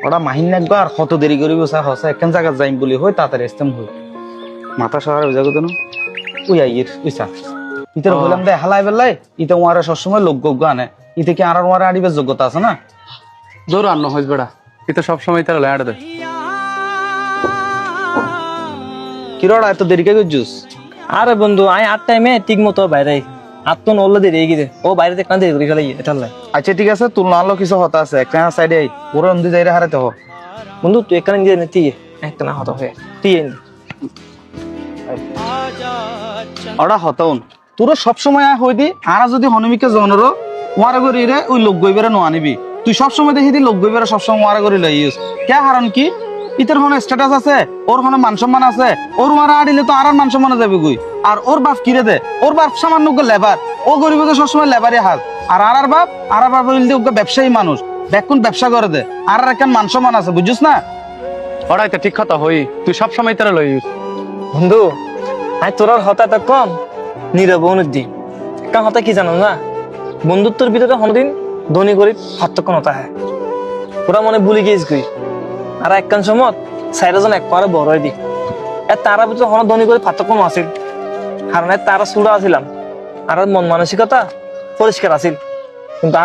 ওরা মাহিন একবার কত দেরি করিব হসা একখান জায়গা যাইম বলি হয় তাড়াতাড়ি আসতাম হই মাথা শহরে যাগো তো ওই আইয়ের ওইসা ইতার বললাম দে হালাই বেলাই ইতে ওয়ারা সবসময় লোক গজ্ঞ আনে ইতে কি আর ওয়ারা আড়িবার যোগ্যতা আছে না দৌড় আন্ন হইস বেড়া এটা সবসময় তারা লেয়াটা দেয়। কিরড়া এত দেরি কে করছিস আরে বন্ধু আই 8 টাইমে ঠিক মতো বাইরে আত্ম নল্লা দিয়ে রেগে গিয়ে ও বাইরে কান দিয়ে ঘুরে ফেলাই এটা লাই। আচ্ছা ঠিক আছে তুই নালো কিছু হতা আছে একটা সাইডে আই ওরা অন্ধি যাইরে হারাতে হ বন্ধু তুই এখানে দিয়ে নে তুই একটা না হতো হয়ে তুই ওরা হতাউন তোরা সবসময় হই দি আর যদি হনুমিকে জনরো ওয়ারা করি রে ওই লোক গইবেরা নো আনিবি তুই সবসময় দেখি দি লোক গইবেরা সবসময় ওয়ারা করি লই ইউজ কে হারন কি ইতার হনে স্ট্যাটাস আছে ওর হনে মান সম্মান আছে ওর ওয়ারা আড়িলে তো আর মান সম্মান যাবে গই আর ওর বাপ কিরে দে ওর বাপ সামান্য লেবার ও গরিবকে সবসময় লেবারই হাত আর বাপ হইলে ওকে ব্যবসায়ী মানুষ বেকুন ব্যবসা করে দে আর একখান মান সম্মান আছে বুঝছিস না ওরা এটা ঠিক কথা হই তুই সবসময় তারা লইস। বন্ধু আই তোর হতাটা কম নীরব অনুদ্দি কারণ হতা কি জানো না বন্ধুত্বের ভিতরে কোনদিন ধনী গরিব পার্থক্য নতা হয় ওরা মনে ভুলে গিয়েছ গই আর একখান সময় চাইরাজন এক পারে বড় দি তারা ভিতরে হন ধনী গরিব পার্থক্য আছিল কারণ তারা চূড়া আছিলাম আর মন মানসিকতা পরিষ্কার আছিল কিন্তু